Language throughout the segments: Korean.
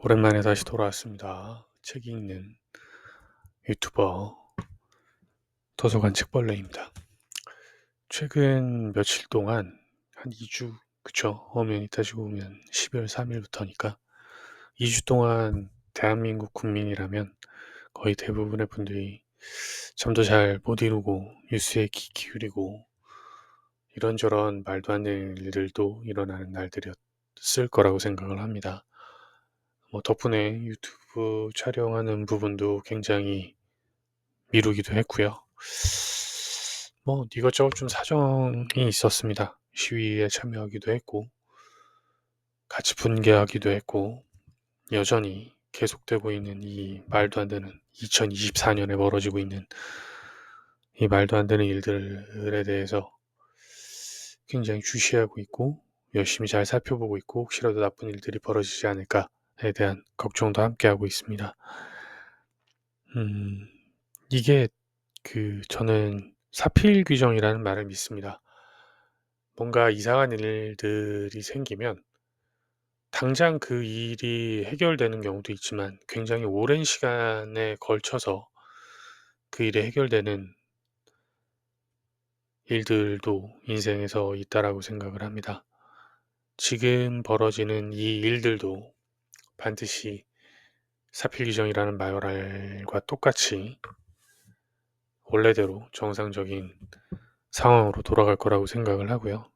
오랜만에 다시 돌아왔습니다. 책 읽는 유튜버 도서관 책벌레입니다. 최근 며칠 동안 한 2주, 그쵸? 엄연히 따지고 보면 12월 3일부터니까 2주 동안 대한민국 국민이라면 거의 대부분의 분들이 잠도 잘 못 이루고 뉴스에 귀 기울이고 이런저런 말도 안 되는 일들도 일어나는 날들이었을 거라고 생각을 합니다. 덕분에 유튜브 촬영하는 부분도 굉장히 미루기도 했고요. 이것저것 좀 사정이 있었습니다. 시위에 참여하기도 했고, 같이 분개하기도 했고, 여전히 계속되고 있는 이 말도 안 되는 2024년에 벌어지고 있는 이 말도 안 되는 일들에 대해서 굉장히 주시하고 있고, 열심히 잘 살펴보고 있고, 혹시라도 나쁜 일들이 벌어지지 않을까에 대한 걱정도 함께 하고 있습니다. 음, 이게 저는 사필 규정이라는 말을 믿습니다. 뭔가 이상한 일들이 생기면 당장 그 일이 해결되는 경우도 있지만 굉장히 오랜 시간에 걸쳐서 그 일이 해결되는 일들도 인생에서 있다라고 생각을 합니다. 지금 벌어지는 이 일들도 반드시 사필 규정이라는 말과 똑같이 원래대로 정상적인 상황으로 돌아갈 거라고 생각을 하고요.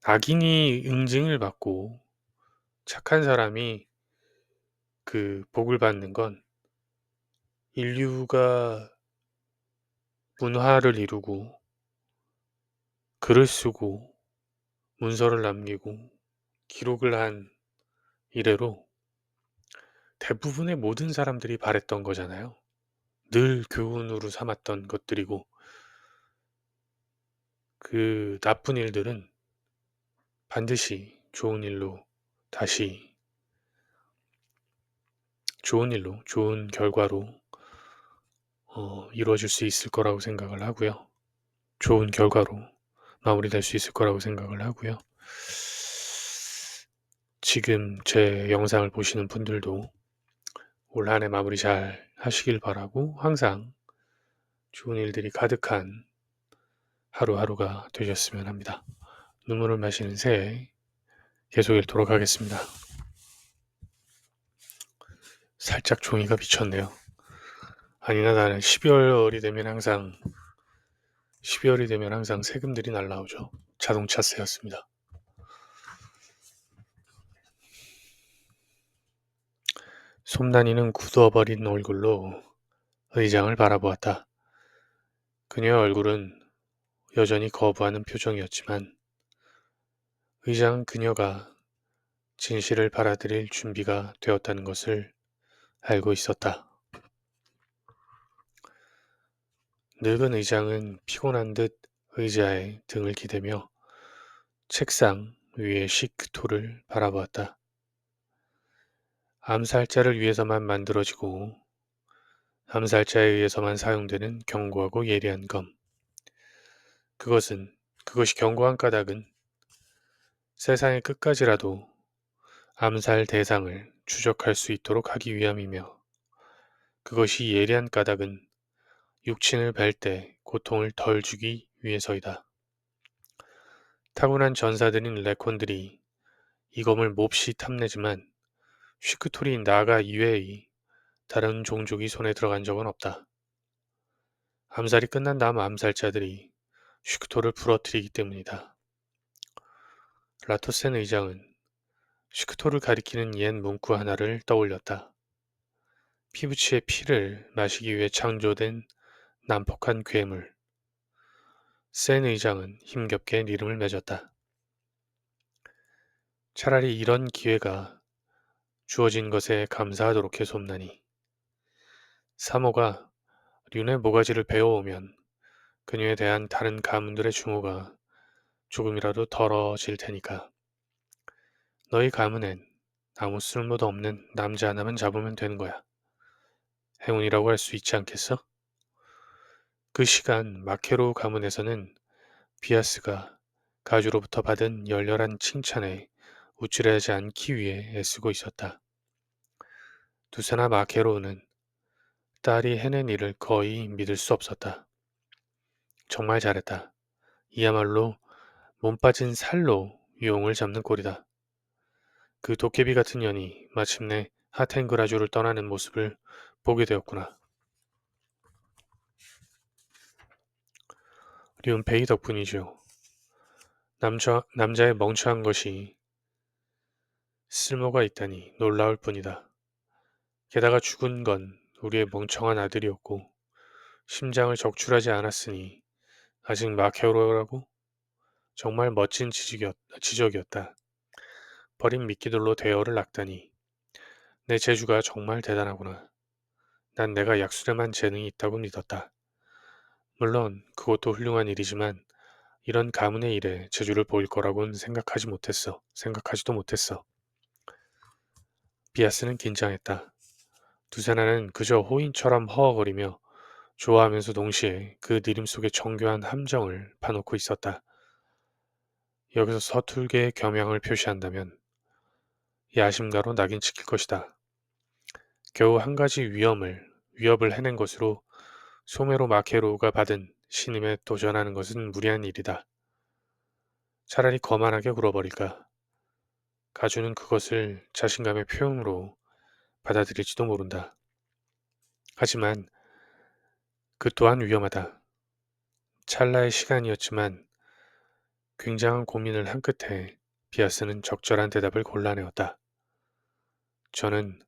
악인이 응징을 받고 착한 사람이 그 복을 받는 건 인류가 문화를 이루고 글을 쓰고 문서를 남기고 기록을 한 이래로 대부분의 모든 사람들이 바랬던 거잖아요. 늘 교훈으로 삼았던 것들이고 그 나쁜 일들은 반드시 다시 좋은 결과로 이루어질 수 있을 거라고 생각을 하고요. 좋은 결과로 마무리될 수 있을 거라고 생각을 하고요. 지금 제 영상을 보시는 분들도 올 한 해 마무리 잘 하시길 바라고 항상 좋은 일들이 가득한 하루하루가 되셨으면 합니다. 눈물을 마시는 새해 계속 읽도록 하겠습니다. 살짝 종이가 미쳤네요. 아니나 나는 12월이 되면 항상 세금들이 날라오죠. 자동차세였습니다. 솜난이는 굳어버린 얼굴로 의장을 바라보았다. 그녀의 얼굴은 여전히 거부하는 표정이었지만 의장은 그녀가 진실을 받아들일 준비가 되었다는 것을 알고 있었다. 늙은 의장은 피곤한 듯 의자에 등을 기대며 책상 위의 시크토를 바라보았다. 암살자를 위해서만 만들어지고 암살자에 의해서만 사용되는 견고하고 예리한 검. 그것이 견고한 까닭은 세상의 끝까지라도 암살 대상을 추적할 수 있도록 하기 위함이며 그것이 예리한 까닭은 육친을 뵐 때 고통을 덜 주기 위해서이다. 타고난 전사들인 레콘들이 이 검을 몹시 탐내지만 슈크토리 나가 이외의 다른 종족이 손에 들어간 적은 없다. 암살이 끝난 다음 암살자들이 슈크토를 부러뜨리기 때문이다. 라토센 의장은 슈크토를 가리키는 옛 문구 하나를 떠올렸다. 피부치의 피를 마시기 위해 창조된 난폭한 괴물. 센 의장은 힘겹게 이름을 맺었다. 차라리 이런 기회가 주어진 것에 감사하도록 해솜나니 사모가 륜의 모가지를 베어오면 그녀에 대한 다른 가문들의 증오가 조금이라도 덜어질 테니까. 너희 가문엔 아무 쓸모도 없는 남자 하나만 잡으면 되는 거야. 행운이라고 할 수 있지 않겠어? 그 시간 마케로 가문에서는 비아스가 가주로부터 받은 열렬한 칭찬에 우쭐하지 않기 위해 애쓰고 있었다. 두사나 마케로우는 딸이 해낸 일을 거의 믿을 수 없었다. 정말 잘했다. 이야말로 몸 빠진 살로 유용을 잡는 꼴이다. 그 도깨비 같은 년이 마침내 하텐그라주를 떠나는 모습을 보게 되었구나. 륜페이 덕분이죠. 남자의 멍청한 것이 쓸모가 있다니 놀라울 뿐이다. 게다가 죽은 건 우리의 멍청한 아들이었고 심장을 적출하지 않았으니 아직 마케오라고? 정말 멋진 지적이었다. 버린 미끼들로 대어를 낚다니 내 재주가 정말 대단하구나. 난 내가 약술에만 재능이 있다고 믿었다. 물론 그것도 훌륭한 일이지만 이런 가문의 일에 재주를 보일 거라고는 생각하지도 못했어. 비아스는 긴장했다. 두세나는 그저 호인처럼 허허거리며 좋아하면서 동시에 그 니림 속에 정교한 함정을 파놓고 있었다. 여기서 서툴게 겸양을 표시한다면 야심가로 낙인 찍힐 것이다. 겨우 한 가지 위협을 해낸 것으로 소메로 마케로우가 받은 신임에 도전하는 것은 무리한 일이다. 차라리 거만하게 굴어버릴까. 가주는 그것을 자신감의 표현으로 받아들일지도 모른다. 하지만 그 또한 위험하다. 찰나의 시간이었지만 굉장한 고민을 한 끝에 비아스는 적절한 대답을 골라내었다. 저는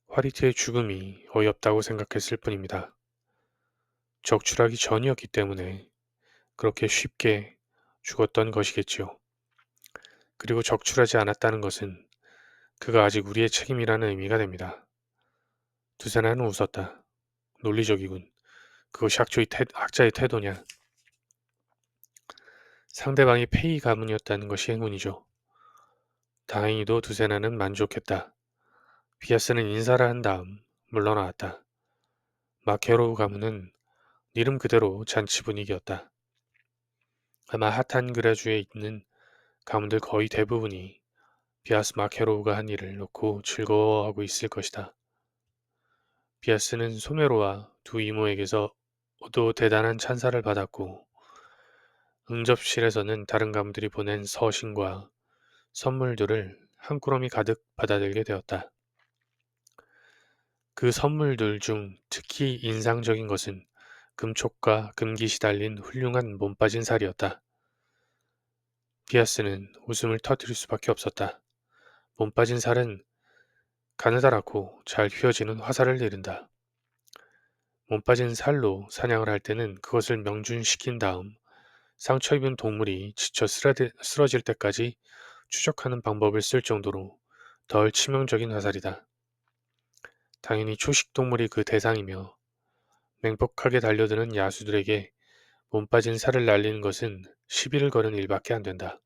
화리트의 죽음이 어이없다고 생각했을 뿐입니다. 적출하기 전이었기 때문에 그렇게 쉽게 죽었던 것이겠지요. 그리고 적출하지 않았다는 것은 그가 아직 우리의 책임이라는 의미가 됩니다. 두세나는 웃었다. 논리적이군. 그것이 학자의 태도냐. 상대방이 페이 가문이었다는 것이 행운이죠. 다행히도 두세나는 만족했다. 비아스는 인사를 한 다음 물러나왔다. 마케로우 가문은 이름 그대로 잔치 분위기였다. 아마 핫한 그라주에 있는 가문들 거의 대부분이 비아스 마케로우가 한 일을 놓고 즐거워하고 있을 것이다. 비아스는 소메로와 두 이모에게서 또 대단한 찬사를 받았고 응접실에서는 다른 가문들이 보낸 서신과 선물들을 한 꾸러미 가득 받아들게 되었다. 그 선물들 중 특히 인상적인 것은 금촉과 금깃이 달린 훌륭한 몸빠진 살이었다. 비아스는 웃음을 터뜨릴 수밖에 없었다. 몸빠진 살은 가느다랗고 잘 휘어지는 화살을 내린다. 몸빠진 살로 사냥을 할 때는 그것을 명준시킨 다음 상처 입은 동물이 지쳐 쓰러질 때까지 추적하는 방법을 쓸 정도로 덜 치명적인 화살이다. 당연히 초식동물이 그 대상이며 맹폭하게 달려드는 야수들에게 몸빠진 살을 날리는 것은 시비를 거는 일밖에 안 된다.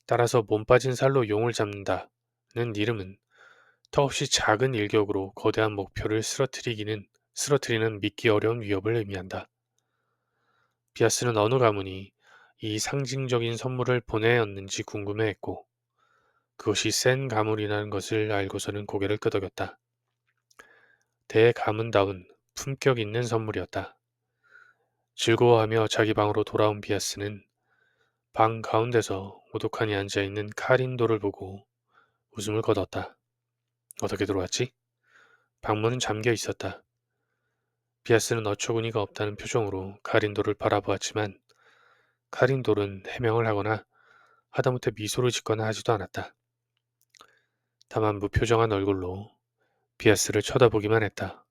따라서 몸빠진 살로 용을 잡는다는 이름은 턱없이 작은 일격으로 거대한 목표를 쓰러뜨리는 믿기 어려운 위협을 의미한다. 비아스는 어느 가문이 이 상징적인 선물을 보내었는지 궁금해했고 그것이 센 가문이라는 것을 알고서는 고개를 끄덕였다. 대가문다운 품격 있는 선물이었다. 즐거워하며 자기 방으로 돌아온 비아스는 방 가운데서 오독하니 앉아있는 카린도를 보고 웃음을 거뒀다. 어떻게 들어왔지? 방문은 잠겨 있었다. 비아스는 어처구니가 없다는 표정으로 카린도를 바라보았지만 카린도는 해명을 하거나 하다못해 미소를 짓거나 하지도 않았다. 다만 무표정한 얼굴로 비아스를 쳐다보기만 했다.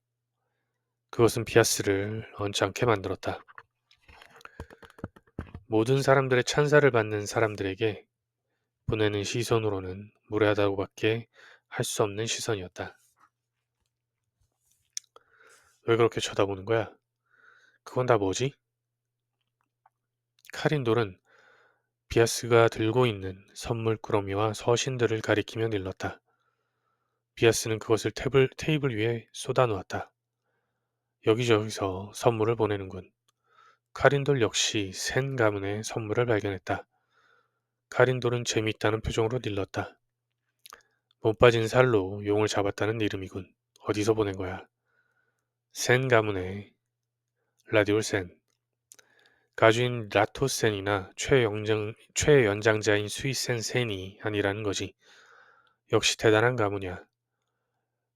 그것은 비아스를 언짢게 만들었다. 모든 사람들의 찬사를 받는 사람들에게 보내는 시선으로는 무례하다고밖에 할 수 없는 시선이었다. 왜 그렇게 쳐다보는 거야? 그건 다 뭐지? 카린돌은 비아스가 들고 있는 선물 꾸러미와 서신들을 가리키며 일렀다. 비아스는 그것을 테이블 위에 쏟아놓았다. 여기저기서 선물을 보내는군. 카린돌 역시 센 가문의 선물을 발견했다. 카린돌은 재미있다는 표정으로 일렀다. 못 빠진 살로 용을 잡았다는 이름이군. 어디서 보낸 거야? 센 가문의 라디올 센. 가주인 라토센이나 최연장자인 스위센 센이 아니라는 거지. 역시 대단한 가문이야.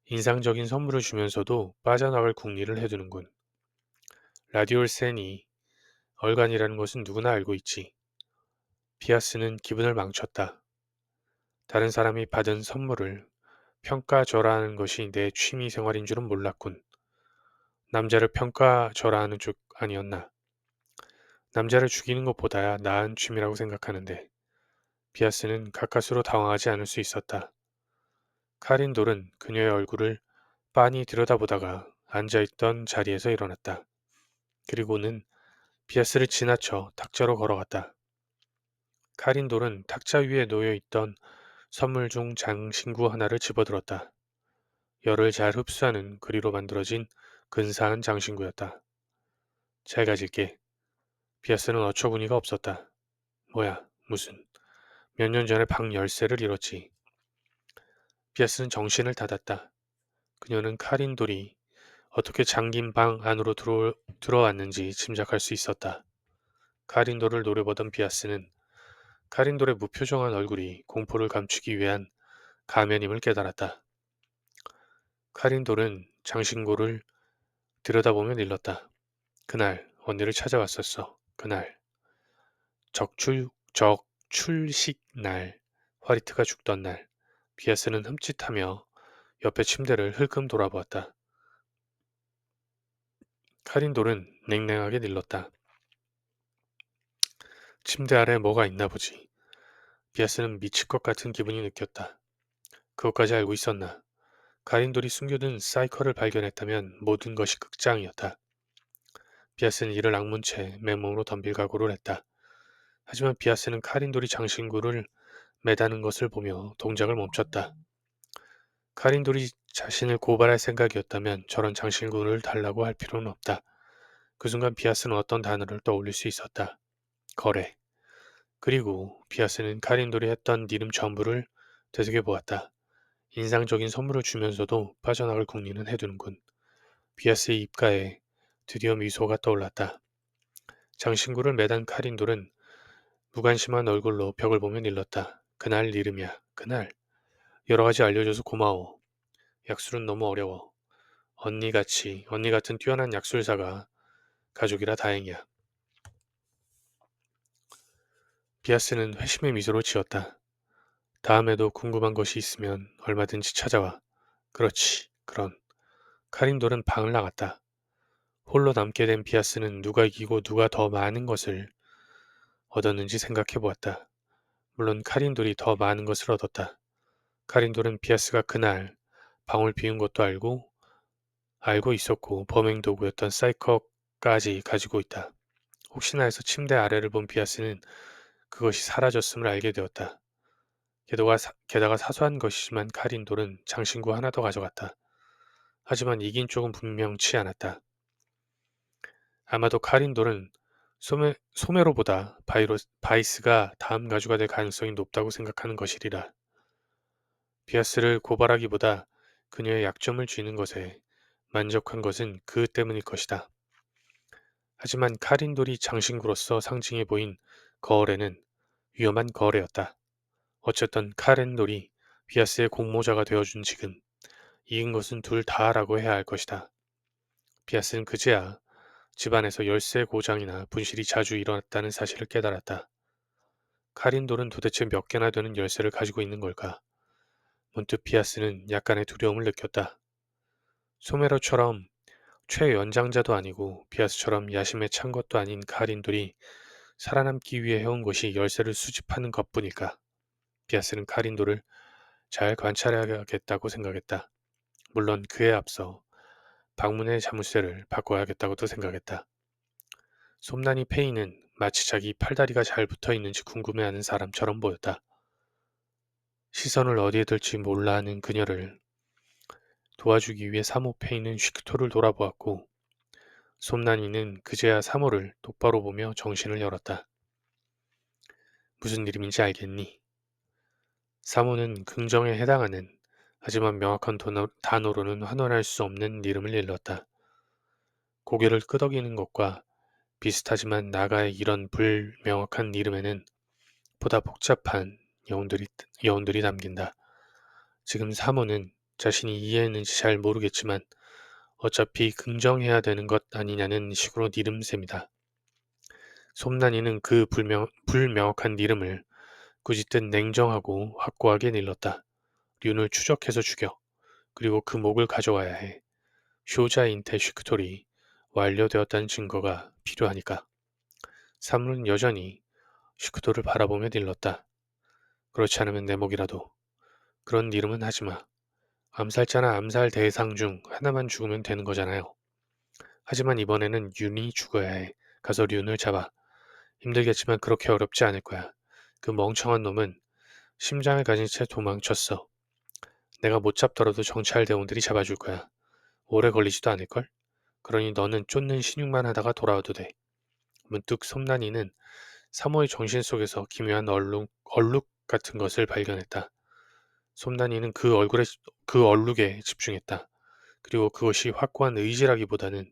인상적인 선물을 주면서도 빠져나갈 궁리를 해두는군. 라디올 센이 얼간이라는 것은 누구나 알고 있지. 피아스는 기분을 망쳤다. 다른 사람이 받은 선물을 평가절하하는 것이 내 취미 생활인 줄은 몰랐군. 남자를 평가절하하는 쪽 아니었나. 남자를 죽이는 것보다야 나은 취미라고 생각하는데 비아스는 가까스로 당황하지 않을 수 있었다. 카린돌은 그녀의 얼굴을 빤히 들여다보다가 앉아있던 자리에서 일어났다. 그리고는 비아스를 지나쳐 탁자로 걸어갔다. 카린돌은 탁자 위에 놓여있던 선물 중 장신구 하나를 집어들었다. 열을 잘 흡수하는 그리로 만들어진 근사한 장신구였다. 잘 가질게. 비아스는 어처구니가 없었다. 뭐야, 무슨. 몇 년 전에 방 열쇠를 잃었지. 비아스는 정신을 닫았다. 그녀는 카린돌이 어떻게 잠긴 방 안으로 들어왔는지 짐작할 수 있었다. 카린돌을 노려보던 비아스는 카린돌의 무표정한 얼굴이 공포를 감추기 위한 가면임을 깨달았다. 카린돌은 장신구를 들여다보며 일렀다. 그날 언니를 찾아왔었어. 그날 적출식 날 화리트가 죽던 날 비아스는 흠칫하며 옆에 침대를 흘금 돌아보았다. 카린돌은 냉랭하게 일렀다. 침대 아래 뭐가 있나 보지. 비아스는 미칠 것 같은 기분이 느꼈다. 그것까지 알고 있었나. 카린돌이 숨겨둔 사이커를 발견했다면 모든 것이 극장이었다. 비아스는 이를 악문 채 맨몸으로 덤빌 각오를 했다. 하지만 비아스는 카린돌이 장신구를 매다는 것을 보며 동작을 멈췄다. 카린돌이 자신을 고발할 생각이었다면 저런 장신구를 달라고 할 필요는 없다. 그 순간 비아스는 어떤 단어를 떠올릴 수 있었다. 거래. 그리고 비아스는 카린돌이 했던 이름 전부를 되새겨보았다. 인상적인 선물을 주면서도 빠져나갈 궁리는 해두는군. 비아스의 입가에 드디어 미소가 떠올랐다. 장신구를 매단 카린돌은 무관심한 얼굴로 벽을 보며 일렀다. 그날 이름이야. 그날. 여러 가지 알려줘서 고마워. 약술은 너무 어려워. 언니 같은 뛰어난 약술사가 가족이라 다행이야. 비아스는 회심의 미소를 지었다. 다음에도 궁금한 것이 있으면 얼마든지 찾아와. 그렇지. 그런. 카린돌은 방을 나갔다. 홀로 남게 된 비아스는 누가 이기고 누가 더 많은 것을 얻었는지 생각해 보았다. 물론 카린돌이 더 많은 것을 얻었다. 카린돌은 비아스가 그날 방을 비운 것도 알고 있었고 범행 도구였던 사이커까지 가지고 있다. 혹시나 해서 침대 아래를 본 비아스는 그것이 사라졌음을 알게 되었다. 게다가 사소한 것이지만 카린돌은 장신구 하나 더 가져갔다. 하지만 이긴 쪽은 분명치 않았다. 아마도 카린돌은 소메로보다 바이스가 다음 가주가 될 가능성이 높다고 생각하는 것이리라. 비아스를 고발하기보다 그녀의 약점을 쥐는 것에 만족한 것은 그 때문일 것이다. 하지만 카린돌이 장신구로서 상징해 보인 거래는 위험한 거래였다. 어쨌든 카렌돌이 비아스의 공모자가 되어준 지금 이긴 것은 둘 다라고 해야 할 것이다. 비아스는 그제야 집안에서 열쇠 고장이나 분실이 자주 일어났다는 사실을 깨달았다. 카린돌은 도대체 몇 개나 되는 열쇠를 가지고 있는 걸까? 문득 비아스는 약간의 두려움을 느꼈다. 소메로처럼 최연장자도 아니고 비아스처럼 야심에 찬 것도 아닌 카린돌이 살아남기 위해 해온 것이 열쇠를 수집하는 것뿐일까? 비아스는 카린돌을 잘 관찰해야겠다고 생각했다. 물론 그에 앞서 방문의 자물쇠를 바꿔야겠다고도 생각했다. 솜난이 페이는 마치 자기 팔다리가 잘 붙어 있는지 궁금해하는 사람처럼 보였다. 시선을 어디에 둘지 몰라 하는 그녀를 도와주기 위해 사모 페이는 휘크토를 돌아보았고 솜난이는 그제야 사모를 똑바로 보며 정신을 열었다. 무슨 이름인지 알겠니? 사모는 긍정에 해당하는 하지만 명확한 단어로는 환원할 수 없는 이름을 일렀다. 고개를 끄덕이는 것과 비슷하지만 나가의 이런 불명확한 이름에는 보다 복잡한 여운들이 담긴다. 지금 사모는 자신이 이해했는지 잘 모르겠지만 어차피 긍정해야 되는 것 아니냐는 식으로 니름셉니다. 솜난이는 그 불명확한 이름을 꾸짖듯 냉정하고 확고하게 일렀다. 륜을 추적해서 죽여. 그리고 그 목을 가져와야 해. 쇼자 인테 슈크톨이 완료되었다는 증거가 필요하니까. 사물은 여전히 슈크톨을 바라보며 일렀다. 그렇지 않으면 내 목이라도. 그런 이름은 하지마. 암살자나 암살 대상 중 하나만 죽으면 되는 거잖아요. 하지만 이번에는 륜이 죽어야 해. 가서 륜을 잡아. 힘들겠지만 그렇게 어렵지 않을 거야. 그 멍청한 놈은 심장을 가진 채 도망쳤어. 내가 못 잡더라도 정찰 대원들이 잡아줄 거야. 오래 걸리지도 않을걸? 그러니 너는 쫓는 신용만 하다가 돌아와도 돼. 문득 솜난이는 사모의 정신 속에서 기묘한 얼룩 같은 것을 발견했다. 솜난이는 그 얼룩에 집중했다. 그리고 그것이 확고한 의지라기보다는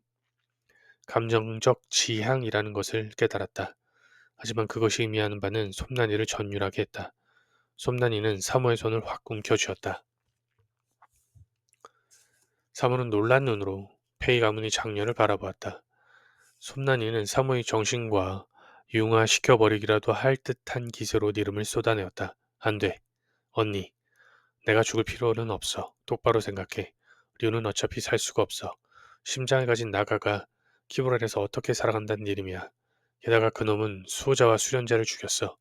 감정적 지향이라는 것을 깨달았다. 하지만 그것이 의미하는 바는 솜난이를 전율하게 했다. 솜난이는 사모의 손을 확 움켜쥐었다. 사모는 놀란 눈으로 페이 가문의 장녀를 바라보았다. 솜난이는 사모의 정신과 융화시켜버리기라도 할 듯한 기세로 이름을 쏟아내었다. 안 돼. 언니. 내가 죽을 필요는 없어. 똑바로 생각해. 류는 어차피 살 수가 없어. 심장을 가진 나가가 키브랄에서 어떻게 살아간다는 이름이야. 게다가 그놈은 수호자와 수련자를 죽였어.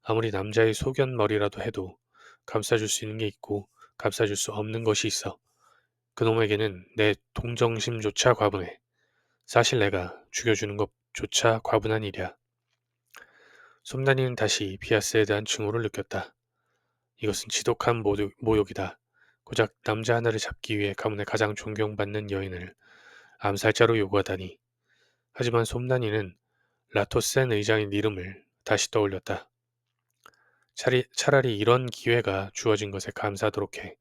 아무리 남자의 소견머리라도 해도 감싸줄 수 있는 게 있고 감싸줄 수 없는 것이 있어. 그놈에게는 내 동정심조차 과분해. 사실 내가 죽여주는 것조차 과분한 일이야. 솜단이는 다시 비아스에 대한 증오를 느꼈다. 이것은 지독한 모욕이다. 고작 남자 하나를 잡기 위해 가문의 가장 존경받는 여인을 암살자로 요구하다니. 하지만 솜난이는 라토센 의장의 이름을 다시 떠올렸다. 차라리 이런 기회가 주어진 것에 감사하도록 해.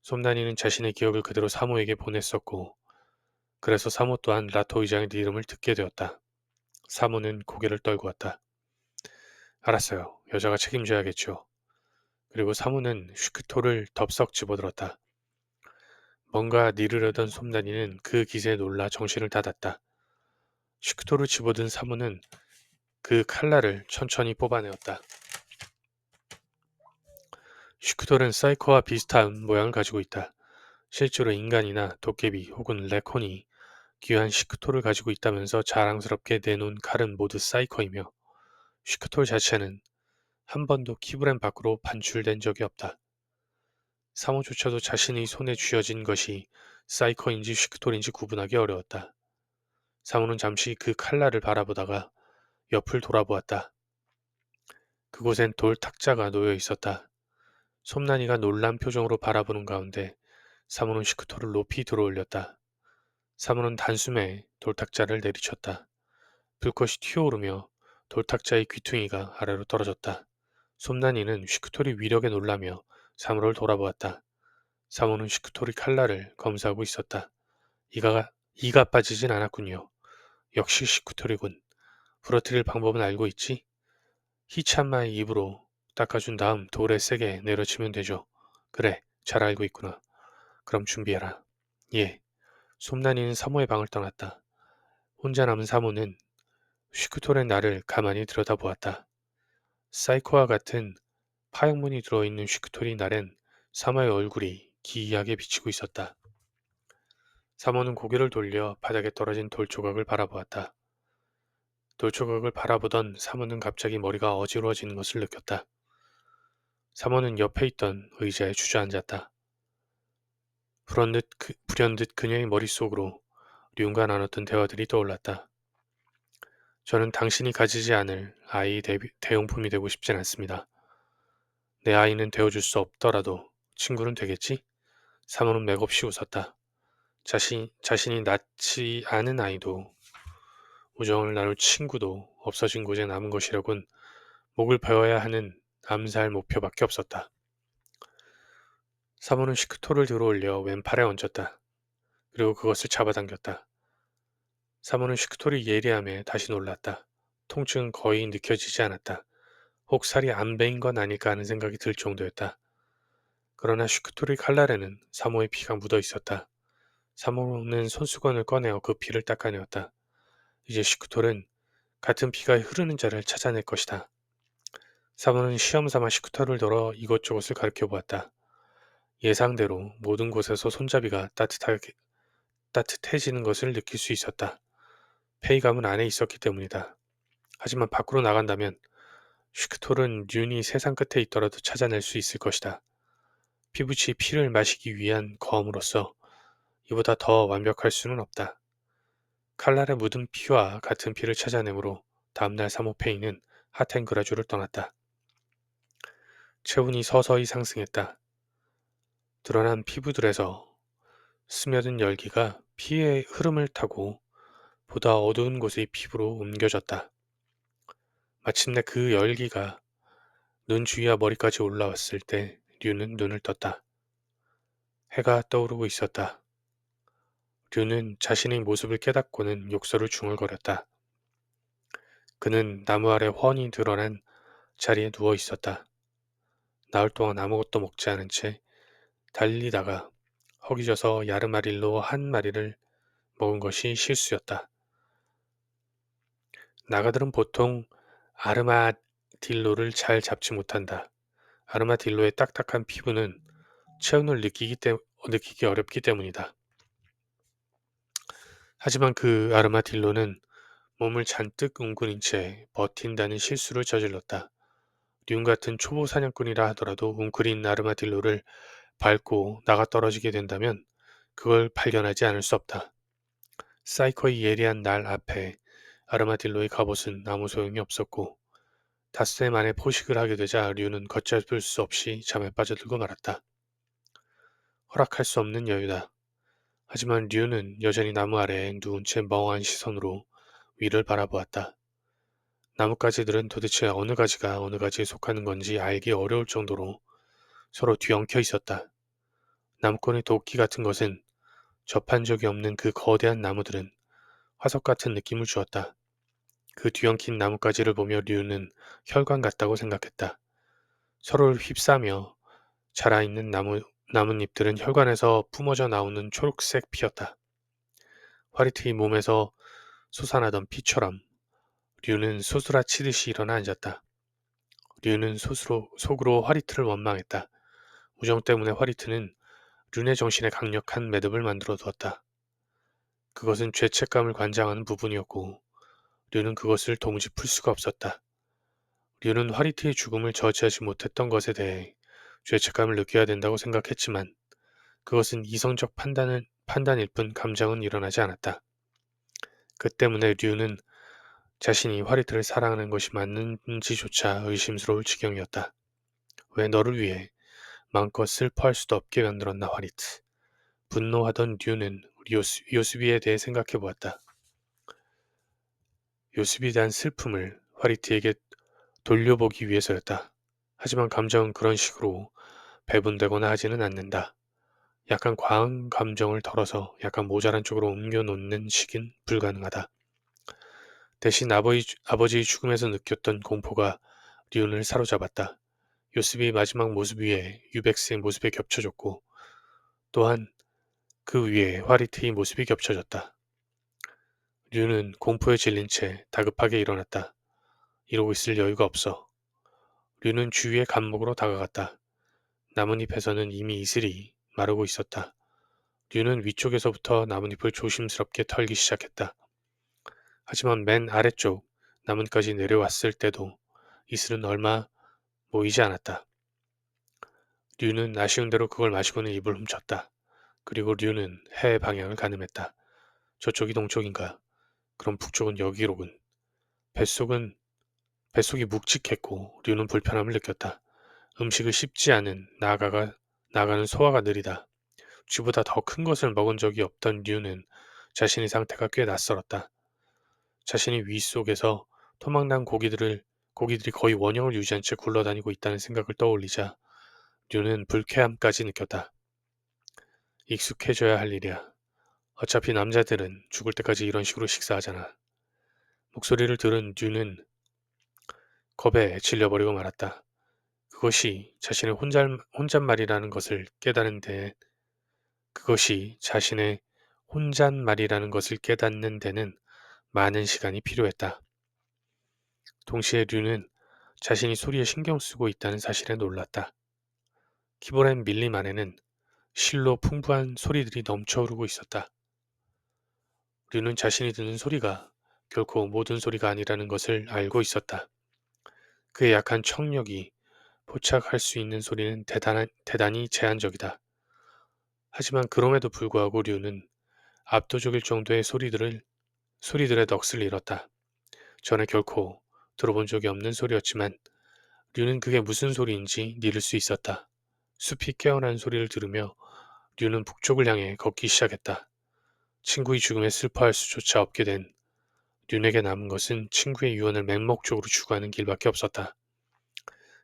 솜난이는 자신의 기억을 그대로 사모에게 보냈었고 그래서 사모 또한 라토 의장의 이름을 듣게 되었다. 사모는 고개를 떨고 왔다. 알았어요. 여자가 책임져야겠죠. 그리고 사모는 슈크토를 덥석 집어들었다. 뭔가 니르려던 솜난이는 그 기세에 놀라 정신을 닫았다. 슈크토를 집어든 사모는 그 칼날을 천천히 뽑아내었다. 슈크톨은 사이코와 비슷한 모양을 가지고 있다. 실제로 인간이나 도깨비 혹은 레콘이 귀한 슈크톨을 가지고 있다면서 자랑스럽게 내놓은 칼은 모두 사이코이며 슈크톨 자체는 한 번도 키브렌 밖으로 반출된 적이 없다. 사모조차도 자신의 손에 쥐어진 것이 사이코인지 슈크톨인지 구분하기 어려웠다. 사모는 잠시 그 칼날을 바라보다가 옆을 돌아보았다. 그곳엔 돌 탁자가 놓여 있었다. 솜난이가 놀란 표정으로 바라보는 가운데 사모는 슈크톨을 높이 들어올렸다. 사모는 단숨에 돌탁자를 내리쳤다. 불꽃이 튀어오르며 돌탁자의 귀퉁이가 아래로 떨어졌다. 솜난이는 슈크톨의 위력에 놀라며 사모를 돌아보았다. 사모는 슈크톨의 칼날을 검사하고 있었다. 이가 빠지진 않았군요. 역시 슈크톨이군. 부러뜨릴 방법은 알고 있지? 히찬마의 입으로 닦아준 다음 돌에 세게 내려치면 되죠. 그래, 잘 알고 있구나. 그럼 준비해라. 예. 솜난이는 사모의 방을 떠났다. 혼자 남은 사모는 슈크톨의 나를 가만히 들여다보았다. 사이코와 같은 파형문이 들어있는 슈크톨이 날엔 사모의 얼굴이 기이하게 비치고 있었다. 사모는 고개를 돌려 바닥에 떨어진 돌조각을 바라보았다. 돌조각을 바라보던 사모는 갑자기 머리가 어지러워지는 것을 느꼈다. 사모는 옆에 있던 의자에 주저앉았다. 불현듯 그녀의 머릿속으로 륜과 나눴던 대화들이 떠올랐다. 저는 당신이 가지지 않을 아이의 대용품이 되고 싶진 않습니다. 내 아이는 되어줄 수 없더라도 친구는 되겠지? 사모는 맥없이 웃었다. 자신이 낳지 않은 아이도 우정을 나눌 친구도 없어진 곳에 남은 것이라곤 목을 베어야 하는 암살 목표밖에 없었다. 사모는 시크토를 들어올려 왼팔에 얹었다. 그리고 그것을 잡아당겼다. 사모는 시크토리 예리함에 다시 놀랐다. 통증은 거의 느껴지지 않았다. 혹 살이 안 베인 건 아닐까 하는 생각이 들 정도였다. 그러나 슈크토리 칼날에는 사모의 피가 묻어 있었다. 사모는 손수건을 꺼내어 그 피를 닦아내었다. 이제 슈크톨은 같은 피가 흐르는 자를 찾아낼 것이다. 사모는 시험삼아 슈크톨을 들어 이곳저곳을 가리켜 보았다. 예상대로 모든 곳에서 손잡이가 따뜻해지는 것을 느낄 수 있었다. 페이감은 안에 있었기 때문이다. 하지만 밖으로 나간다면 슈크톨은 륜이 세상 끝에 있더라도 찾아낼 수 있을 것이다. 피부치 피를 마시기 위한 거함으로써 이보다 더 완벽할 수는 없다. 칼날에 묻은 피와 같은 피를 찾아내므로 다음날 사모페이는 하텐그라주를 떠났다. 체온이 서서히 상승했다. 드러난 피부들에서 스며든 열기가 피의 흐름을 타고 보다 어두운 곳의 피부로 옮겨졌다. 마침내 그 열기가 눈 주위와 머리까지 올라왔을 때 류는 눈을 떴다. 해가 떠오르고 있었다. 류는 자신의 모습을 깨닫고는 욕설을 중얼거렸다. 그는 나무 아래 훤히 드러난 자리에 누워 있었다. 나흘 동안 아무것도 먹지 않은 채 달리다가 허기져서 야르마릴로 한 마리를 먹은 것이 실수였다. 나가들은 보통 아르마딜로를 잘 잡지 못한다. 아르마딜로의 딱딱한 피부는 체온을 느끼기 어렵기 때문이다. 하지만 그 아르마딜로는 몸을 잔뜩 웅크린 채 버틴다는 실수를 저질렀다. 듐 같은 초보 사냥꾼이라 하더라도 웅크린 아르마딜로를 밟고 나가 떨어지게 된다면 그걸 발견하지 않을 수 없다. 사이코의 예리한 날 앞에 아르마딜로의 갑옷은 아무 소용이 없었고 닷새 만에 포식을 하게 되자 류는 걷잡을 수 없이 잠에 빠져들고 말았다. 허락할 수 없는 여유다. 하지만 류는 여전히 나무 아래에 누운 채 멍한 시선으로 위를 바라보았다. 나뭇가지들은 도대체 어느 가지가 어느 가지에 속하는 건지 알기 어려울 정도로 서로 뒤엉켜 있었다. 나무꾼의 도끼 같은 것은 접한 적이 없는 그 거대한 나무들은 화석 같은 느낌을 주었다. 그 뒤엉킨 나뭇가지를 보며 류는 혈관 같다고 생각했다. 서로를 휩싸며 자라있는 나뭇잎들은 혈관에서 뿜어져 나오는 초록색 피였다. 화리트의 몸에서 솟아나던 피처럼 류는 소스라치듯이 일어나 앉았다. 류는 속으로 화리트를 원망했다. 우정 때문에 화리트는 륜의 정신에 강력한 매듭을 만들어 두었다. 그것은 죄책감을 관장하는 부분이었고 류는 그것을 도무지 풀 수가 없었다. 류는 화리트의 죽음을 저지하지 못했던 것에 대해 죄책감을 느껴야 된다고 생각했지만 그것은 이성적 판단일 뿐 감정은 일어나지 않았다. 그 때문에 류는 자신이 화리트를 사랑하는 것이 맞는지조차 의심스러울 지경이었다. 왜 너를 위해 마음껏 슬퍼할 수도 없게 만들었나 화리트. 분노하던 류는 요스비에 대해 생각해 보았다. 요스비에 대한 슬픔을 화리트에게 돌려보기 위해서였다. 하지만 감정은 그런 식으로 배분되거나 하지는 않는다. 약간 과한 감정을 덜어서 약간 모자란 쪽으로 옮겨놓는 식은 불가능하다. 대신 아버지의 죽음에서 느꼈던 공포가 류를 사로잡았다. 요스비의 마지막 모습 위에 유백스의 모습이 겹쳐졌고 또한 그 위에 화리트의 모습이 겹쳐졌다. 류는 공포에 질린 채 다급하게 일어났다. 이러고 있을 여유가 없어. 류는 주위의 감목으로 다가갔다. 나뭇잎에서는 이미 이슬이 마르고 있었다. 류는 위쪽에서부터 나뭇잎을 조심스럽게 털기 시작했다. 하지만 맨 아래쪽 나뭇까지 내려왔을 때도 이슬은 얼마 모이지 않았다. 류는 아쉬운 대로 그걸 마시고는 입을 훔쳤다. 그리고 류는 해 방향을 가늠했다. 저쪽이 동쪽인가? 그럼 북쪽은 여기로군. 뱃속이 묵직했고 류는 불편함을 느꼈다. 음식을 씹지 않은 나가는 소화가 느리다. 쥐보다 더 큰 것을 먹은 적이 없던 류는 자신의 상태가 꽤 낯설었다. 자신이 위 속에서 토막난 고기들을 고기들이 거의 원형을 유지한 채 굴러다니고 있다는 생각을 떠올리자 류는 불쾌함까지 느꼈다. 익숙해져야 할 일이야. 어차피 남자들은 죽을 때까지 이런 식으로 식사하잖아. 목소리를 들은 류는 겁에 질려버리고 말았다. 그것이 자신의 혼잣말이라는 것을 깨닫는 데는 많은 시간이 필요했다. 동시에 류는 자신이 소리에 신경 쓰고 있다는 사실에 놀랐다. 키보렌 밀림 안에는 실로 풍부한 소리들이 넘쳐흐르고 있었다. 류는 자신이 듣는 소리가 결코 모든 소리가 아니라는 것을 알고 있었다. 그의 약한 청력이 포착할 수 있는 소리는 대단히 제한적이다. 하지만 그럼에도 불구하고 류는 압도적일 정도의 소리들의 넋을 잃었다. 전에 결코 들어본 적이 없는 소리였지만 류는 그게 무슨 소리인지 믿을 수 있었다. 숲이 깨어난 소리를 들으며 류는 북쪽을 향해 걷기 시작했다. 친구의 죽음에 슬퍼할 수조차 없게 된 륜에게 남은 것은 친구의 유언을 맹목적으로 추구하는 길밖에 없었다.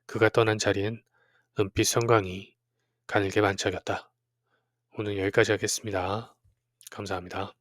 그가 떠난 자리엔 은빛 성광이 가늘게 반짝였다. 오늘 여기까지 하겠습니다. 감사합니다.